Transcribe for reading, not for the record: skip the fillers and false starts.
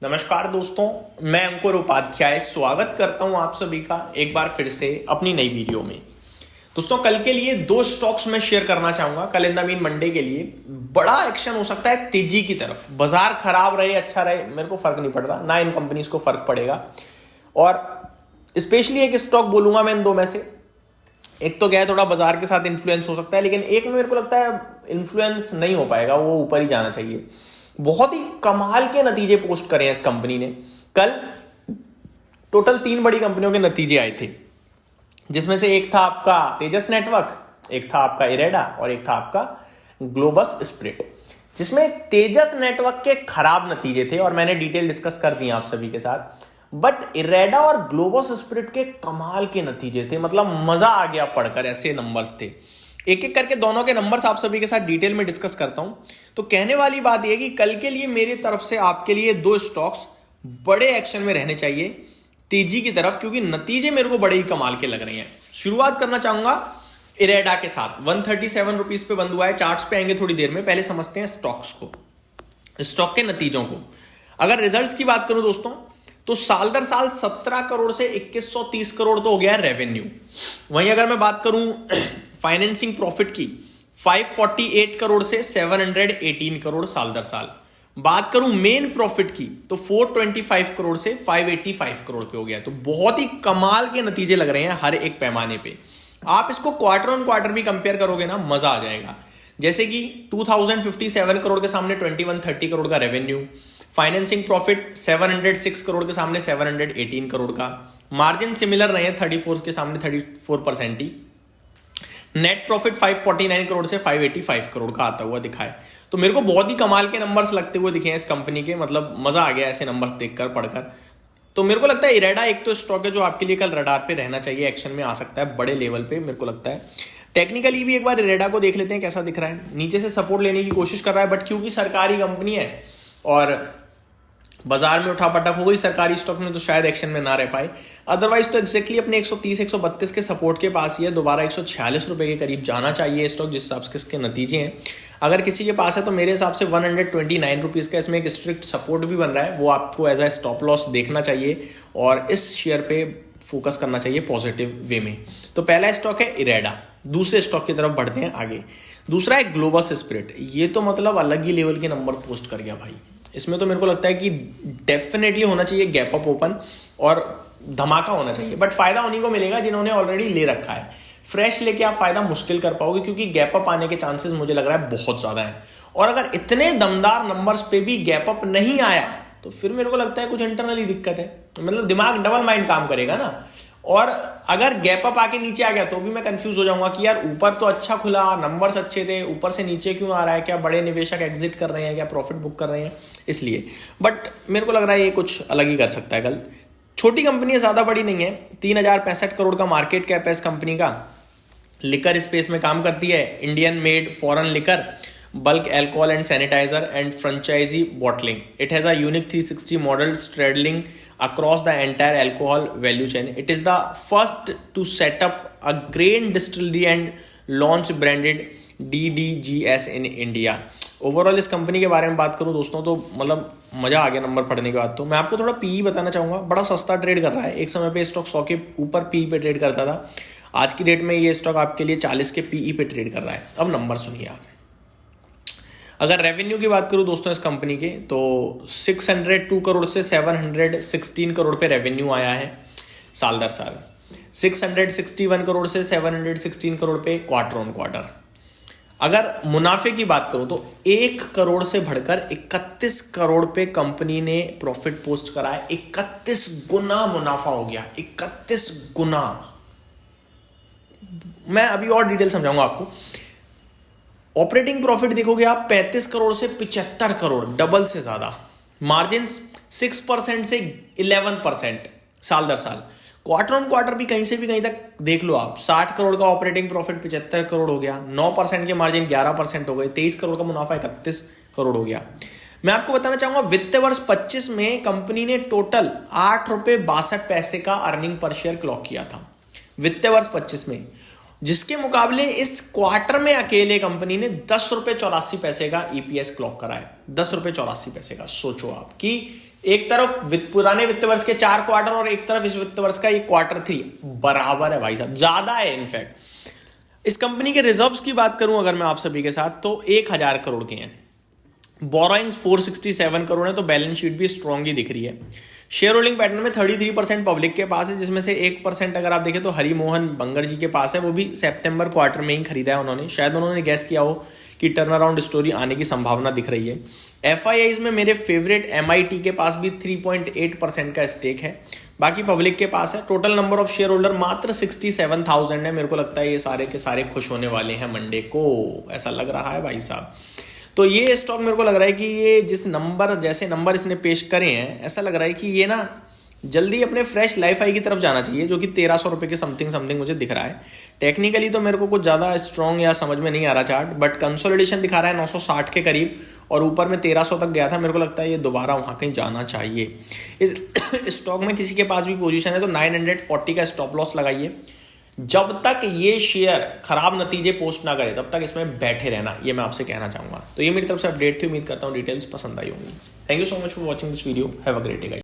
नमस्कार दोस्तों, मैं अंकुर उपाध्याय स्वागत करता हूं आप सभी का एक बार फिर से अपनी नई वीडियो में। दोस्तों, कल के लिए दो स्टॉक्स मैं शेयर करना चाहूंगा। कल इन द मीन मंडे के लिए बड़ा एक्शन हो सकता है तेजी की तरफ। बाजार खराब रहे अच्छा रहे मेरे को फर्क नहीं पड़ रहा, ना इन कंपनीज को फर्क पड़ेगा। और स्पेशली एक स्टॉक बोलूंगा मैं इन दो में से। एक तो क्या है, थोड़ा बाजार के साथ इन्फ्लुएंस हो सकता है, लेकिन एक में मेरे को लगता है इन्फ्लुएंस नहीं हो पाएगा, वो ऊपर ही जाना चाहिए। बहुत ही कमाल के नतीजे पोस्ट करे हैं इस कंपनी ने। कल टोटल 3 बड़ी कंपनियों के नतीजे आए थे, जिसमें से एक था आपका तेजस नेटवर्क, एक था आपका इरेडा और एक था आपका ग्लोबस स्प्रिट। जिसमें तेजस नेटवर्क के खराब नतीजे थे और मैंने डिटेल डिस्कस कर दिए आप सभी के साथ। बट इरेडा और ग्लोबस स्प्रिट के कमाल के नतीजे थे, मतलब मजा आ गया पढ़कर, ऐसे नंबर्स थे। एक एक करके दोनों के नंबर्स आप सभी के साथ डिटेल में डिस्कस करता हूं। तो कहने वाली बात यह कि कल के लिए मेरी तरफ से आपके लिए दो स्टॉक्स बड़े एक्शन में रहने चाहिए तेजी की तरफ, क्योंकि नतीजे मेरे को बड़े ही कमाल के लग रहे हैं। शुरुआत करना चाहूंगा इरेडा के साथ। 137 रुपीज पे बंद हुआ है, चार्ट्स पे आएंगे थोड़ी देर में। पहले समझते हैं स्टॉक्स को, स्टॉक के नतीजों को। अगर रिजल्ट्स की बात करूं दोस्तों, तो साल दर साल 17 करोड़ से 2130 करोड़ तो हो गया रेवेन्यू। वहीं अगर मैं बात करूं फाइनेंसिंग प्रॉफिट की, 548 करोड़ से 718 करोड़ साल दर साल। बात करूं मेन प्रॉफिट की, तो 425 करोड़ से 585 करोड़ पे हो गया। तो बहुत ही कमाल के नतीजे लग रहे हैं हर एक पैमाने पे। आप इसको क्वार्टर ऑन क्वार्टर भी कंपेयर करोगे ना, मजा आ जाएगा। जैसे कि 2057 करोड़ के सामने 2130 करोड़ का रेवेन्यू, फाइनेंसिंग प्रॉफिट 706 करोड़ के सामने 718 करोड़ का, मार्जिन सिमिलर रहे हैं 34 के सामने 34% ही, नेट प्रॉफिट 549 करोड़ से 585 करोड़ का आता हुआ दिखा है। तो मेरे को बहुत ही कमाल के नंबर्स लगते हुए दिखे हैं इस कंपनी के, मतलब मजा आ गया ऐसे नंबर्स देखकर पढ़कर। तो मेरे को लगता है इरेडा एक तो स्टॉक है जो आपके लिए कल रडार पे रहना चाहिए, एक्शन में आ सकता है बड़े लेवल पे। मेरे को लगता है टेक्निकली भी एक बार इरेडा को देख लेते हैं कैसा दिख रहा है। नीचे से सपोर्ट लेने की कोशिश कर रहा है, बट क्योंकि सरकारी कंपनी है और बाजार में उठापटक हो गई सरकारी स्टॉक में, तो शायद एक्शन में ना रह पाए। अदरवाइज तो एक्जैक्टली अपने 130-132 के सपोर्ट के पास ही है। दोबारा 146 रुपए के करीब जाना चाहिए स्टॉक, जिस हिसाब से इसके नतीजे हैं। अगर किसी के पास है तो मेरे हिसाब से 129 रुपीज़ का इसमें एक स्ट्रिक्ट सपोर्ट भी बन रहा है, वो आपको एज अ स्टॉप लॉस देखना चाहिए और इस शेयर पे फोकस करना चाहिए पॉजिटिव वे में। तो पहला स्टॉक है इरेडा। दूसरे स्टॉक की तरफ बढ़ते हैं आगे। दूसरा है ग्लोबस स्प्रिट। ये तो मतलब अलग ही लेवल के नंबर पोस्ट कर गया भाई। इसमें तो मेरे को लगता है कि डेफिनेटली होना चाहिए गैप अप ओपन और धमाका होना चाहिए। बट फायदा उन्हीं को मिलेगा जिन्होंने ऑलरेडी ले रखा है। फ्रेश लेके आप फायदा मुश्किल कर पाओगे, क्योंकि गैप अप आने के चांसेस मुझे लग रहा है बहुत ज्यादा है। और अगर इतने दमदार नंबर्स पे भी गैप अप नहीं आया तो फिर मेरे को लगता है कुछ इंटरनली दिक्कत है, मतलब दिमाग डबल माइंड काम करेगा ना। और अगर गैप अप आके नीचे आ गया तो भी मैं कंफ्यूज हो जाऊंगा कि यार ऊपर तो अच्छा खुला, नंबर्स अच्छे थे, ऊपर से नीचे क्यों आ रहा है? क्या बड़े निवेशक एग्जिट कर रहे हैं, क्या प्रॉफिट बुक कर रहे हैं? इसलिए बट मेरे को लग रहा है ये कुछ अलग ही कर सकता है कल। छोटी कंपनी है, ज्यादा बड़ी नहीं है। 3065 करोड़ का मार्केट कैप है इस कंपनी का। लिकर स्पेस में काम करती है। Indian made foreign liquor, bulk alcohol and sanitizer and franchisee bottling. It has a unique 360 model straddling across the entire alcohol value chain. It is the first to set up a grain distillery and launch branded DDGS in India. Overall इस company के बारे में बात करूं दोस्तों तो मतलब मजा आ गया नंबर पढ़ने के बाद। तो मैं आपको थोड़ा पीई बताना चाहूंगा। बड़ा सस्ता ट्रेड कर रहा है। एक समय पे स्टॉक 100 के ऊपर पीई पे ट्रेड करता था। आज की डेट में ये स्टॉक आपके लिए 40 के पीई पे ट्रेड कर रहा है। अब नंबर सुनिए आप। अगर रेवेन्यू की बात करूं दोस्तों इस कंपनी के, तो 602 करोड़ से 716 करोड़ पे रेवेन्यू आया है साल दर साल। 661 करोड़ से 716 करोड़ पे क्वार्टर ऑन क्वार्टर। अगर मुनाफे की बात करूं तो 1 करोड़ से बढ़कर 31 करोड़ पे कंपनी ने प्रॉफिट पोस्ट करा है। 31 गुना मुनाफा हो गया, 31 गुना। मैं अभी और डिटेल समझाऊंगा आपको। ऑपरेटिंग प्रॉफिट देखोगे आप 35 करोड़ से 75 करोड़, डबल से ज्यादा। मार्जिन 6% से 11% साल दर साल। क्वार्टर ऑन क्वार्टर भी कहीं से भी कहीं तक देख लो आप। 60 करोड़ का ऑपरेटिंग प्रॉफिट 75 करोड़ हो गया, 9% के मार्जिन 11% हो गए, 23 करोड़ का मुनाफा 31 करोड़ हो गया। मैं आपको बताना चाहूंगा वित्त वर्ष 25 में कंपनी ने टोटल 8 रुपए 62 पैसे का अर्निंग पर शेयर क्लॉक किया था वित्त वर्ष 25 में, जिसके मुकाबले इस क्वार्टर में अकेले कंपनी ने 10 रुपए 84 पैसे का ईपीएस क्लॉक करा है। 10 रुपए 84 पैसे का। सोचो आप कि एक तरफ पुराने वित्त वर्ष के 4 क्वार्टर और एक तरफ इस वित्त वर्ष का ये Q3 बराबर है भाई साहब, ज्यादा है इनफैक्ट। इस कंपनी के रिजर्व्स की बात करूं अगर मैं आप सभी के साथ, तो 1000 करोड़ के हैं। बोरोइंग्स 467 करोड़ है, तो बैलेंस शीट भी स्ट्रांग ही दिख रही है। शेयर होल्डिंग पैटर्न में 33% पब्लिक के पास है, जिसमें से 1% अगर आप देखें तो हरिमोहन बंगर जी के पास है, वो भी सितंबर क्वार्टर में ही खरीदा है उन्होंने। शायद उन्होंने गैस किया हो कि टर्न अराउंड स्टोरी आने की संभावना दिख रही है। FIIs में मेरे फेवरेट MIT के पास भी 3.8% का स्टेक है, बाकी पब्लिक के पास है। Total number of share holder मात्र 67,000 है। मेरे को लगता है ये सारे के सारे खुश होने वाले हैं मंडे को, ऐसा लग रहा है भाई साहब। तो ये स्टॉक मेरे को लग रहा है कि ये जिस नंबर जैसे नंबर इसने पेश करे हैं, ऐसा लग रहा है कि ये ना जल्दी अपने फ्रेश लाइफ हाई की तरफ जाना चाहिए, जो कि 1300 रुपये के समथिंग मुझे दिख रहा है। टेक्निकली तो मेरे को कुछ ज़्यादा स्ट्रॉन्ग या समझ में नहीं आ रहा चार्ट, बट कंसोलिडेशन दिखा रहा है 960 के करीब और ऊपर में 1300 तक गया था। मेरे को लगता है ये दोबारा वहाँ कहीं जाना चाहिए। इस स्टॉक में किसी के पास भी पोजीशन है तो 940 का स्टॉप लॉस लगाइए। जब तक ये शेयर खराब नतीजे पोस्ट ना करे तब तक इसमें बैठे रहना, ये मैं आपसे कहना चाहूँगा। तो ये मेरी तरफ से अपडेट थी, उम्मीद करता हूँ डिटेल्स पसंद आई होंगी। Thank you so much for watching this video, have a great day guys.